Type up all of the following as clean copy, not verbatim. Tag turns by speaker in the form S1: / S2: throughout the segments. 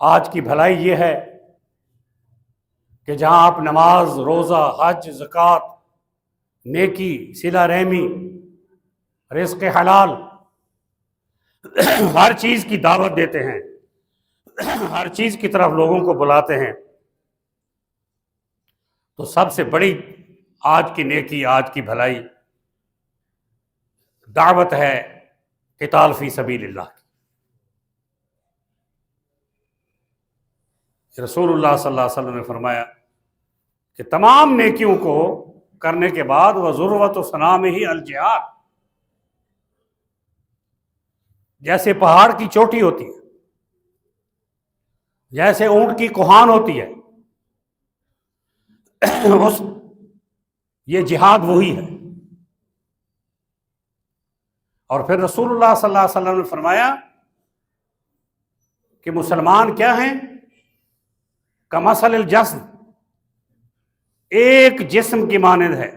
S1: آج کی بھلائی یہ ہے کہ جہاں آپ نماز، روزہ، حج، زکوٰۃ، نیکی، صلہ رحمی، رزق حلال، ہر چیز کی دعوت دیتے ہیں، ہر چیز کی طرف لوگوں کو بلاتے ہیں، تو سب سے بڑی آج کی نیکی، آج کی بھلائی دعوت ہے قتال فی سبیل اللہ کی۔ رسول اللہ صلی اللہ علیہ وسلم نے فرمایا کہ تمام نیکیوں کو کرنے کے بعد وَذُرْوَةُ صَنَامِهِ الجہاد، جیسے پہاڑ کی چوٹی ہوتی ہے، جیسے اونٹ کی کوہان ہوتی ہے، یہ جہاد وہی ہے۔ اور پھر رسول اللہ صلی اللہ علیہ وسلم نے فرمایا کہ مسلمان کیا ہیں؟ کمثل الجسد، ایک جسم کی مانند ہے،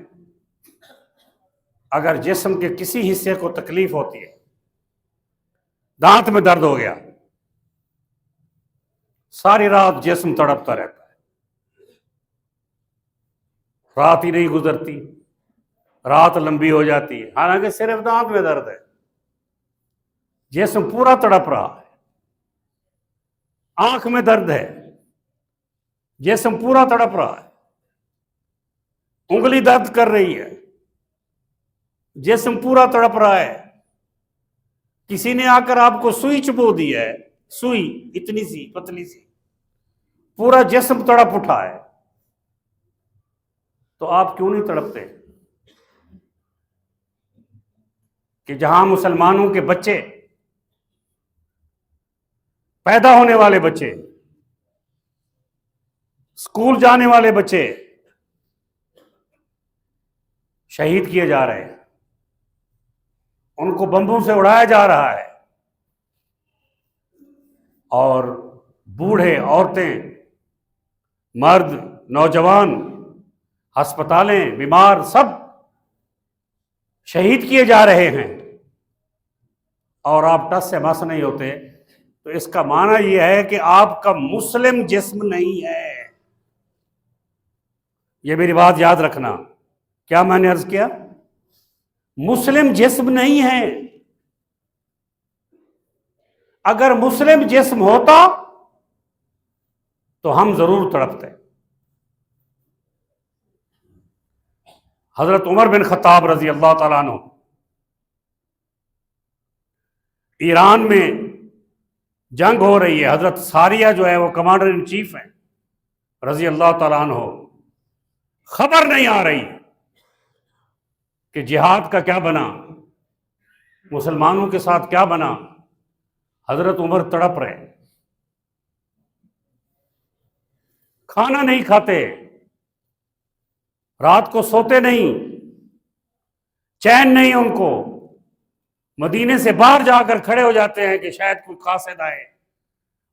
S1: اگر جسم کے کسی حصے کو تکلیف ہوتی ہے، دانت میں درد ہو گیا، ساری رات جسم تڑپتا رہتا ہے، رات ہی نہیں گزرتی، رات لمبی ہو جاتی ہے، حالانکہ صرف دانت میں درد ہے، جسم پورا تڑپ رہا ہے، آنکھ میں درد ہے، جسم پورا تڑپ رہا ہے، انگلی درد کر رہی ہے، جسم پورا تڑپ رہا ہے، کسی نے آ کر آپ کو سوئی چبو دی ہے، سوئی اتنی سی پتلی سی، پورا جسم تڑپ اٹھا ہے، تو آپ کیوں نہیں تڑپتے؟ کہ جہاں مسلمانوں کے بچے، پیدا ہونے والے بچے، اسکول جانے والے بچے شہید کیے جا رہے ہیں، ان کو بمبوں سے اڑایا جا رہا ہے، اور بوڑھے، عورتیں، مرد، نوجوان، ہسپتالیں، بیمار، سب شہید کیے جا رہے ہیں، اور آپ ٹس سے مس نہیں ہوتے، تو اس کا معنی یہ ہے کہ آپ کا مسلم جسم نہیں ہے۔ یہ میری بات یاد رکھنا، کیا میں نے عرض کیا؟ مسلم جسم نہیں ہے۔ اگر مسلم جسم ہوتا تو ہم ضرور تڑپتے۔ حضرت عمر بن خطاب رضی اللہ تعالیٰ عنہ ایران میں جنگ ہو رہی ہے، حضرت ساریہ جو ہے وہ کمانڈر ان چیف ہیں رضی اللہ تعالیٰ عنہ، خبر نہیں آ رہی کہ جہاد کا کیا بنا، مسلمانوں کے ساتھ کیا بنا۔ حضرت عمر تڑپ رہے، کھانا نہیں کھاتے، رات کو سوتے نہیں، چین نہیں ان کو، مدینے سے باہر جا کر کھڑے ہو جاتے ہیں کہ شاید کوئی قاصد آئے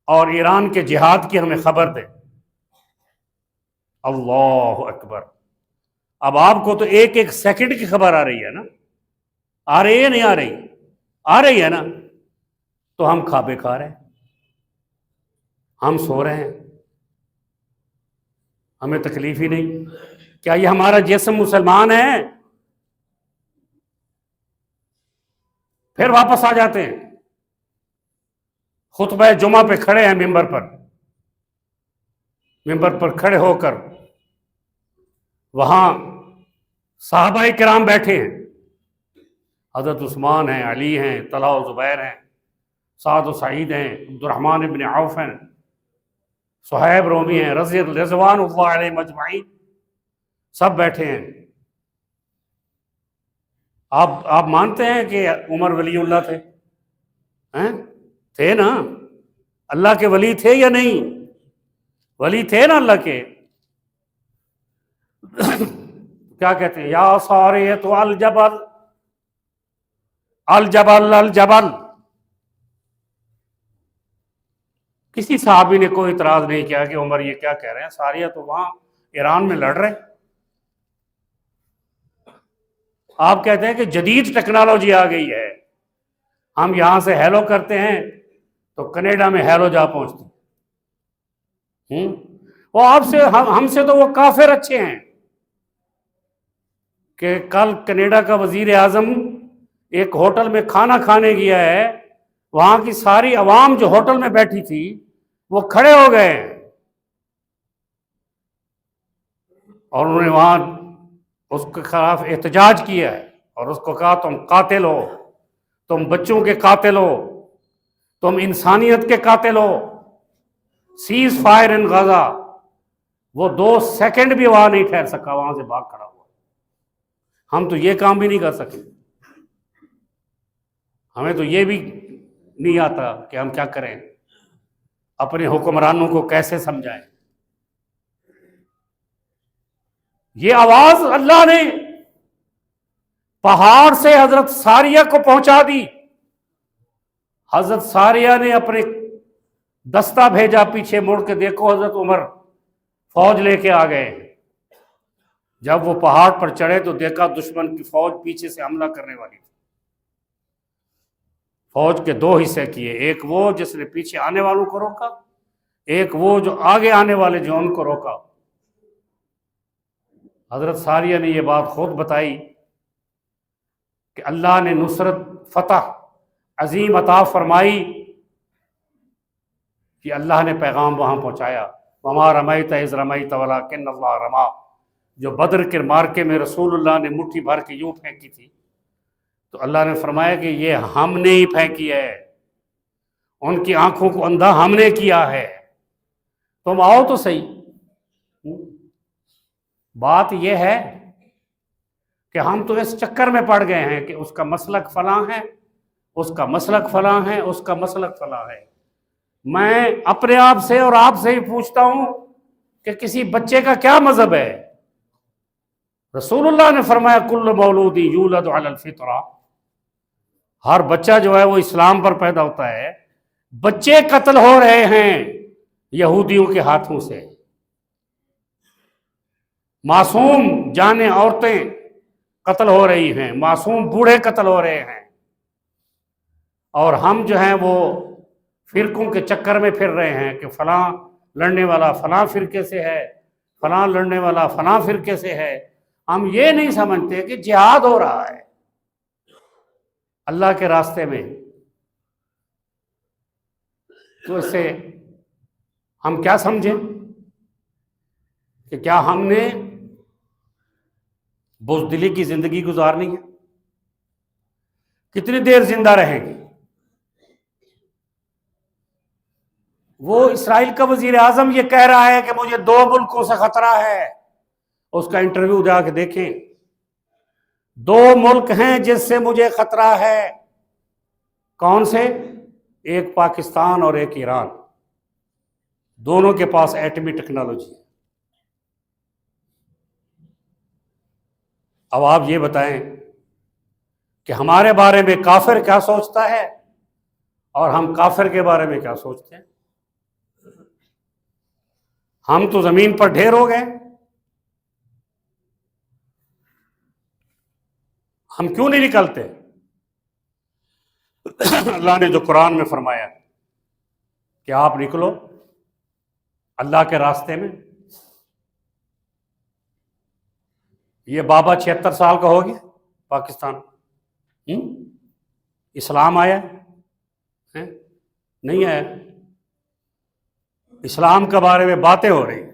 S1: اور ایران کے جہاد کی ہمیں خبر دے۔ اللہ اکبر! اب آپ کو تو ایک ایک سیکنڈ کی خبر آ رہی ہے نا، آ رہی ہے نہیں آ رہی؟ آ رہی ہے نا، تو ہم کھابے کھا رہے ہیں، ہم سو رہے ہیں، ہمیں تکلیف ہی نہیں۔ کیا یہ ہمارا جسم مسلمان ہے؟ پھر واپس آ جاتے ہیں، خطبہ جمعہ پہ کھڑے ہیں، ممبر پر کھڑے ہو کر وہاں صحابہ کرام بیٹھے ہیں، حضرت عثمان ہیں، علی ہیں، طلحہ و زبیر ہیں، سعد و سعید ہیں، عبد الرحمن ابن عوف ہیں، صہیب رومی ہیں، رضوان اللہ علیہ مجمعین، سب بیٹھے ہیں۔ آپ مانتے ہیں کہ عمر ولی اللہ تھے؟ تھے نا؟ اللہ کے ولی تھے یا نہیں؟ ولی تھے نا اللہ کے؟ کیا کہتے ہیں؟ یا ساریۃ الجبل الجبل الجبل۔ کسی صحابی نے کوئی اعتراض نہیں کیا کہ عمر یہ کیا کہہ رہے ہیں، ساریہ تو وہاں ایران میں لڑ رہے۔ آپ کہتے ہیں کہ جدید ٹیکنالوجی آ گئی ہے، ہم یہاں سے ہیلو کرتے ہیں تو کینیڈا میں ہیلو جا پہنچتی، وہ آپ سے ہم سے تو وہ کافر اچھے ہیں کہ کل کینیڈا کا وزیر اعظم ایک ہوٹل میں کھانا کھانے گیا ہے، وہاں کی ساری عوام جو ہوٹل میں بیٹھی تھی وہ کھڑے ہو گئے اور انہوں نے وہاں اس کے خلاف احتجاج کیا ہے اور اس کو کہا تم قاتل ہو، تم بچوں کے قاتل ہو، تم انسانیت کے قاتل ہو، سیز فائر ان غزہ۔ وہ 2 سیکنڈ بھی وہاں نہیں ٹھہر سکا، وہاں سے بھاگ کھڑا ہوا۔ ہم تو یہ کام بھی نہیں کر سکے، ہمیں تو یہ بھی نہیں آتا کہ ہم کیا کریں، اپنے حکمرانوں کو کیسے سمجھائیں۔ یہ آواز اللہ نے پہاڑ سے حضرت ساریہ کو پہنچا دی۔ حضرت ساریہ نے اپنے دستہ بھیجا، پیچھے مڑ کے دیکھو حضرت عمر فوج لے کے آ گئے۔ جب وہ پہاڑ پر چڑھے تو دیکھا دشمن کی فوج پیچھے سے حملہ کرنے والی تھی۔ فوج کے 2 حصے کیے، ایک وہ جس نے پیچھے آنے والوں کو روکا، ایک وہ جو آگے آنے والے جو ان کو روکا۔ حضرت ساریہ نے یہ بات خود بتائی کہ اللہ نے نصرت فتح عظیم عطا فرمائی کہ اللہ نے پیغام وہاں پہنچایا۔ وما رمیت اذ رمیت ولکن اللہ رما۔ جو بدر کے مارکے میں رسول اللہ نے مٹھی بھر کے یوں پھینکی تھی تو اللہ نے فرمایا کہ یہ ہم نے ہی پھینکی ہے، ان کی آنکھوں کو اندھا ہم نے کیا ہے، تم آؤ تو صحیح۔ بات یہ ہے کہ ہم تو اس چکر میں پڑ گئے ہیں کہ اس کا مسلک فلاں ہے، اس کا مسلک فلاں ہے، اس کا مسلک فلاں ہے۔ میں اپنے آپ سے اور آپ سے ہی پوچھتا ہوں کہ کسی بچے کا کیا مذہب ہے؟ رسول اللہ نے فرمایا کل مولود یولد علی الفطرہ، ہر بچہ جو ہے وہ اسلام پر پیدا ہوتا ہے۔ بچے قتل ہو رہے ہیں یہودیوں کے ہاتھوں سے، معصوم جانیں عورتیں قتل ہو رہی ہیں، معصوم بوڑھے قتل ہو رہے ہیں، اور ہم جو ہیں وہ فرقوں کے چکر میں پھر رہے ہیں کہ فلاں لڑنے والا فلاں فرقے سے ہے، فلاں لڑنے والا فلاں فرقے سے ہے۔ ہم یہ نہیں سمجھتے کہ جہاد ہو رہا ہے اللہ کے راستے میں، تو اس سے ہم کیا سمجھیں کہ کیا ہم نے بزدلی کی زندگی گزارنی ہے؟ کتنی دیر زندہ رہیں گے؟ وہ اسرائیل کا وزیر اعظم یہ کہہ رہا ہے کہ مجھے 2 ملکوں سے خطرہ ہے، اس کا انٹرویو جا کے دیکھیں۔ 2 ملک ہیں جس سے مجھے خطرہ ہے۔ کون سے؟ ایک پاکستان اور ایک ایران، دونوں کے پاس ایٹمی ٹیکنالوجی ہے۔ اب آپ یہ بتائیں کہ ہمارے بارے میں کافر کیا سوچتا ہے اور ہم کافر کے بارے میں کیا سوچتے ہیں؟ ہم تو زمین پر ڈھیر ہو گئے، ہم کیوں نہیں نکلتے؟ اللہ نے جو قرآن میں فرمایا کہ آپ نکلو اللہ کے راستے میں۔ یہ بابا 76 سال کا ہو گیا پاکستان، اسلام آیا ہے؟ نہیں آیا۔ اسلام کے بارے میں باتیں ہو رہی ہیں۔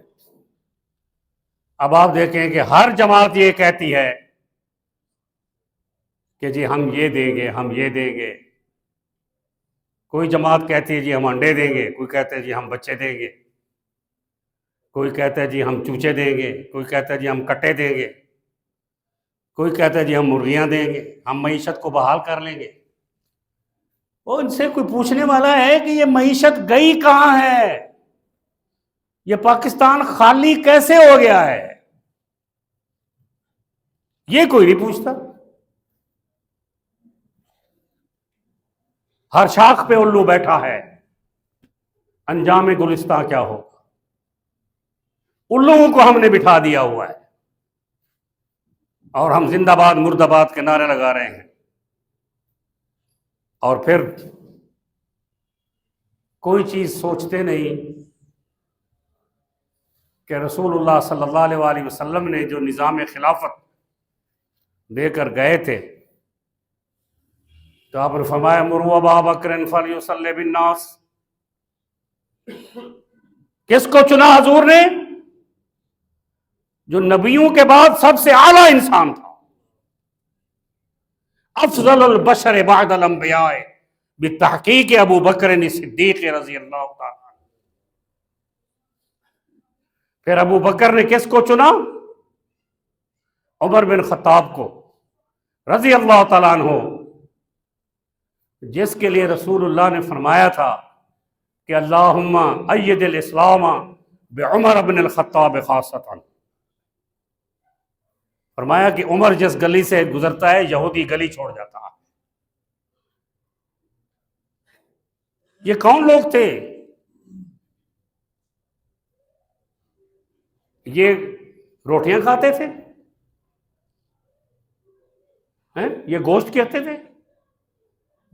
S1: اب آپ دیکھیں کہ ہر جماعت یہ کہتی ہے کہ جی ہم یہ دیں گے، ہم یہ دیں گے۔ کوئی جماعت کہتی ہے جی ہم انڈے دیں گے، کوئی کہتا ہے جی ہم بچے دیں گے، کوئی کہتا ہے جی ہم چوچے دیں گے، کوئی کہتا ہے جی ہم کٹے دیں گے، کوئی کہتا ہے جی ہم مرغیاں دیں گے، ہم معیشت کو بحال کر لیں گے۔ وہ ان سے کوئی پوچھنے والا ہے کہ یہ معیشت گئی کہاں ہے؟ یہ پاکستان خالی کیسے ہو گیا ہے؟ یہ کوئی نہیں پوچھتا۔ ہر شاخ پہ الو بیٹھا ہے، انجام گلستہ کیا ہو؟ الوؤں کو ہم نے بٹھا دیا ہوا ہے اور ہم زندہ باد مرد آباد کے نعرے لگا رہے ہیں، اور پھر کوئی چیز سوچتے نہیں کہ رسول اللہ صلی اللہ علیہ وآلہ وسلم نے جو نظام خلافت دے کر گئے تھے تو آپ نے فرمایا مروا ابا بکر فلیصلی بالناس. کس کو چنا حضور نے؟ جو نبیوں کے بعد سب سے اعلیٰ انسان تھا، افضل البشر بعد الانبیاء، بالتحقیق ابو بکر صدیق رضی اللہ تعالیٰ. پھر ابو بکر نے کس کو چنا؟ عمر بن خطاب کو رضی اللہ تعالیٰ عنہ، جس کے لیے رسول اللہ نے فرمایا تھا کہ اللہم اید الاسلام بعمر بن الخطاب خاصۃ. فرمایا کہ عمر جس گلی سے گزرتا ہے یہودی گلی چھوڑ جاتا ہے. یہ کون لوگ تھے؟ یہ روٹیاں کھاتے تھے، یہ گوشت کہتے تھے،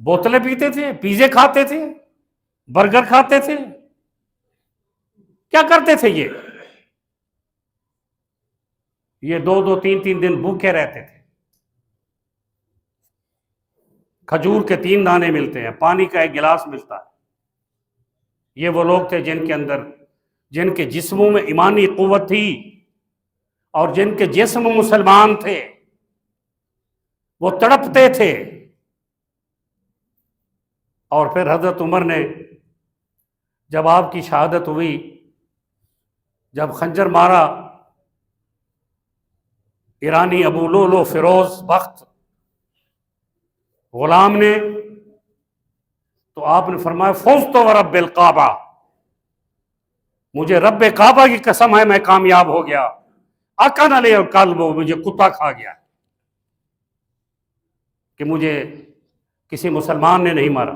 S1: بوتلیں پیتے تھے، پیزے کھاتے تھے، برگر کھاتے تھے. کیا کرتے تھے یہ 2-2 3-3 دن بھوکے رہتے تھے. کھجور کے 3 دانے ملتے ہیں، پانی کا 1 گلاس ملتا ہے. یہ وہ لوگ تھے جن کے جسموں میں ایمانی قوت تھی اور جن کے جسم مسلمان تھے. وہ تڑپتے تھے. اور پھر حضرت عمر نے جب آپ کی شہادت ہوئی، جب خنجر مارا ایرانی ابو لولو فیروز بخت غلام نے، تو آپ نے فرمایا فزت ورب الکعبہ، مجھے رب کعبہ کی قسم ہے میں کامیاب ہو گیا. اکن علیہ الکلب، مجھے کتا کھا گیا کہ مجھے کسی مسلمان نے نہیں مارا،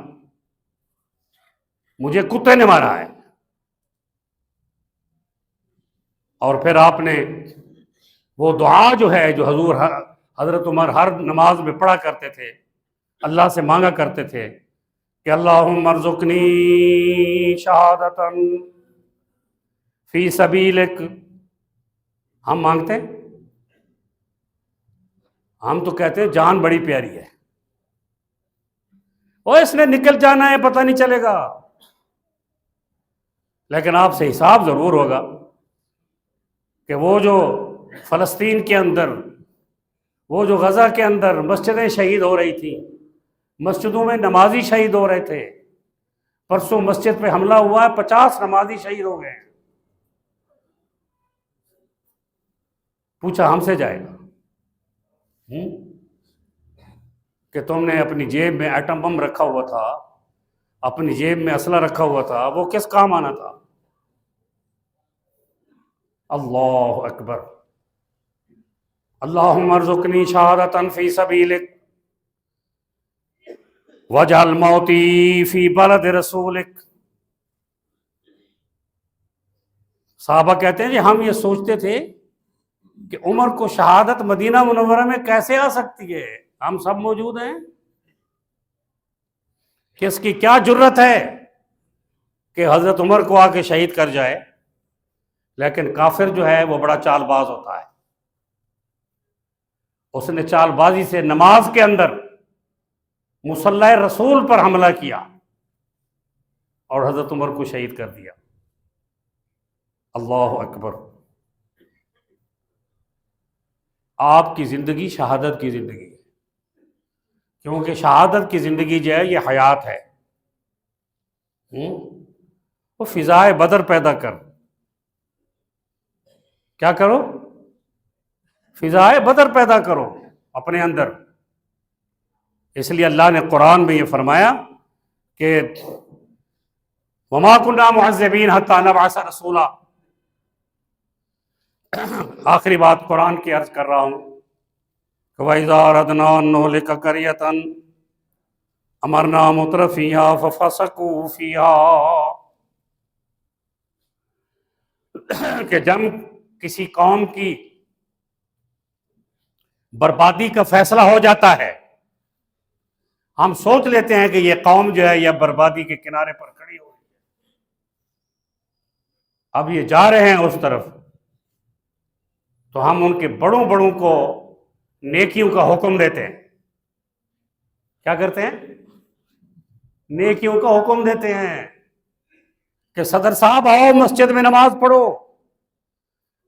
S1: مجھے کتے نے مارا ہے. اور پھر آپ نے وہ دعا جو ہے جو حضرت عمر ہر نماز میں پڑھا کرتے تھے، اللہ سے مانگا کرتے تھے کہ اللہم ارزقنی شہادتا فی سبیلک. ہم مانگتے ہیں، ہم تو کہتے ہیں جان بڑی پیاری ہے، اور اس نے نکل جانا ہے پتہ نہیں چلے گا. لیکن آپ سے حساب ضرور ہوگا کہ وہ جو فلسطین کے اندر، وہ جو غزہ کے اندر مسجدیں شہید ہو رہی تھیں، مسجدوں میں نمازی شہید ہو رہے تھے. پرسوں مسجد پہ حملہ ہوا ہے، 50 نمازی شہید ہو گئے ہیں. پوچھا ہم سے جائے گا کہ تم نے اپنی جیب میں ایٹم بم رکھا ہوا تھا، اپنی جیب میں اسلحہ رکھا ہوا تھا، وہ کس کام آنا تھا؟ اللہ اکبر. اللہم ارزقنی شہادتا فی سبیلک واجعل موتی فی بلد رسولک. صحابہ کہتے ہیں ہم یہ سوچتے تھے کہ عمر کو شہادت مدینہ منورہ میں کیسے آ سکتی ہے، ہم سب موجود ہیں، کس کی کیا جرت ہے کہ حضرت عمر کو آ کے شہید کر جائے. لیکن کافر جو ہے وہ بڑا چال باز ہوتا ہے. اس نے چال بازی سے نماز کے اندر مصلی رسول پر حملہ کیا اور حضرت عمر کو شہید کر دیا. اللہ اکبر. آپ کی زندگی شہادت کی زندگی ہے، کیونکہ شہادت کی زندگی جو ہے یہ حیات ہے. وہ فضائے بدر پیدا کر، کیا کرو؟ فضائے بدر پیدا کرو اپنے اندر. اس لیے اللہ نے قرآن میں یہ فرمایا کہ وَمَا كُنَّا مُعَذِّبِينَ حَتَّى نَبْعَثَ رَسُولًا. آخری بات قرآن کی عرض کر رہا ہوں وَإِذَا أَرَدْنَا أَن نُهْلِكَ قَرْيَةً أَمَرْنَا مُتْرَفِيهَا فَفَسَقُوا فِيهَا. کہ جب کسی قوم کی بربادی کا فیصلہ ہو جاتا ہے، ہم سوچ لیتے ہیں کہ یہ قوم جو ہے یہ بربادی کے کنارے پر کھڑی ہو، اب یہ جا رہے ہیں اس طرف، تو ہم ان کے بڑوں بڑوں کو نیکیوں کا حکم دیتے ہیں. کیا کرتے ہیں؟ نیکیوں کا حکم دیتے ہیں کہ صدر صاحب آؤ مسجد میں نماز پڑھو،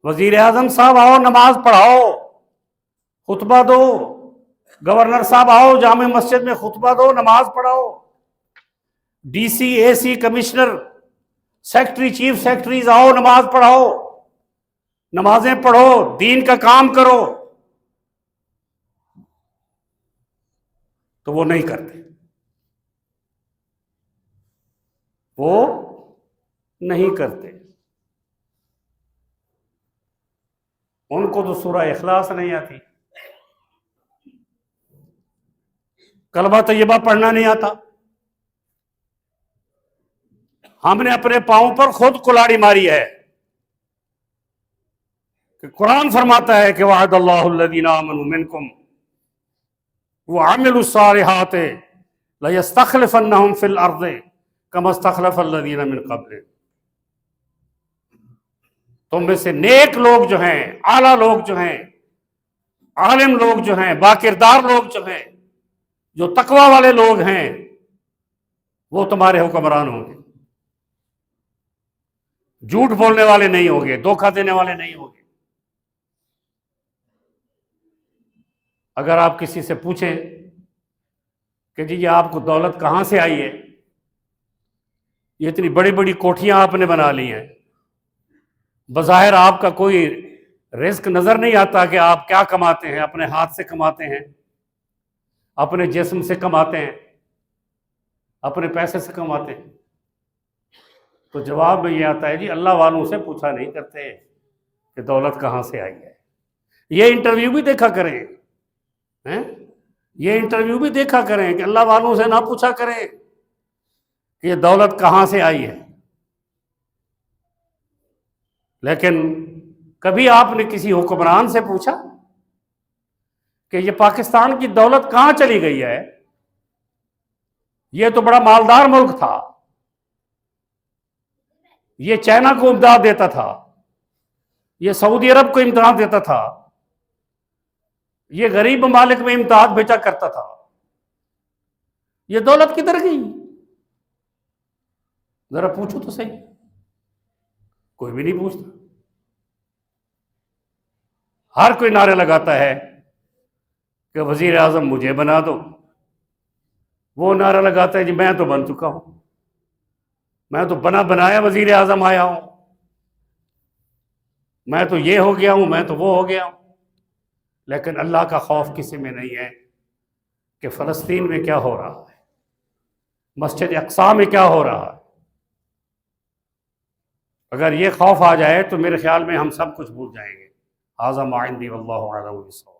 S1: وزیر اعظم صاحب آؤ نماز پڑھاؤ، خطبہ دو، گورنر صاحب آؤ جامع مسجد میں خطبہ دو، نماز پڑھاؤ، ڈی سی، اے سی، کمشنر، سیکٹری، چیف سیکٹریز آؤ نماز پڑھاؤ، نمازیں پڑھو، دین کا کام کرو. تو وہ نہیں کرتے، وہ نہیں کرتے. ان کو تو سورہ اخلاص نہیں آتی، کلمہ طیبہ پڑھنا نہیں آتا. ہم نے اپنے پاؤں پر خود کلاڑی ماری ہے کہ قرآن فرماتا ہے کہ وعد اللہ الذین آمنوا منکم وعملوا الصالحات لیستخلفنہم فی الارض کما استخلف الذین من قبلہم. تم میں سے نیک لوگ جو ہیں، اعلیٰ لوگ جو ہیں، عالم لوگ جو ہیں، باکردار لوگ جو ہیں، جو تقوی والے لوگ ہیں، وہ تمہارے حکمران ہوں گے. جھوٹ بولنے والے نہیں ہوں گے، دھوکہ دینے والے نہیں ہوں گے. اگر آپ کسی سے پوچھیں کہ جی یہ آپ کو دولت کہاں سے آئی ہے، یہ اتنی بڑی بڑی کوٹھیاں آپ نے بنا لی ہیں، بظاہر آپ کا کوئی رزق نظر نہیں آتا کہ آپ کیا کماتے ہیں، اپنے ہاتھ سے کماتے ہیں، اپنے جسم سے کماتے ہیں، اپنے پیسے سے کماتے ہیں. تو جواب میں یہ آتا ہے جی اللہ والوں سے پوچھا نہیں کرتے کہ دولت کہاں سے آئی ہے. یہ انٹرویو بھی دیکھا کریں، یہ انٹرویو بھی دیکھا کریں کہ اللہ والوں سے نہ پوچھا کریں کہ یہ دولت کہاں سے آئی ہے. لیکن کبھی آپ نے کسی حکمران سے پوچھا کہ یہ پاکستان کی دولت کہاں چلی گئی ہے؟ یہ تو بڑا مالدار ملک تھا، یہ چائنا کو امداد دیتا تھا، یہ سعودی عرب کو امداد دیتا تھا، یہ غریب ممالک میں امداد بھیجا کرتا تھا، یہ دولت کدھر گئی؟ ذرا پوچھو تو صحیح. کوئی بھی نہیں پوچھتا. ہر کوئی نعرے لگاتا ہے کہ وزیر اعظم مجھے بنا دو. وہ نعرہ لگاتا ہے جی میں تو بن چکا ہوں، میں تو بنا بنایا وزیر اعظم آیا ہوں، میں تو یہ ہو گیا ہوں، میں تو وہ ہو گیا ہوں. لیکن اللہ کا خوف کسی میں نہیں ہے کہ فلسطین میں کیا ہو رہا ہے، مسجد اقصی میں کیا ہو رہا ہے. اگر یہ خوف آ جائے تو میرے خیال میں ہم سب کچھ بھول جائیں گے. ھذا ما عندی واللہ اعلم بالصواب.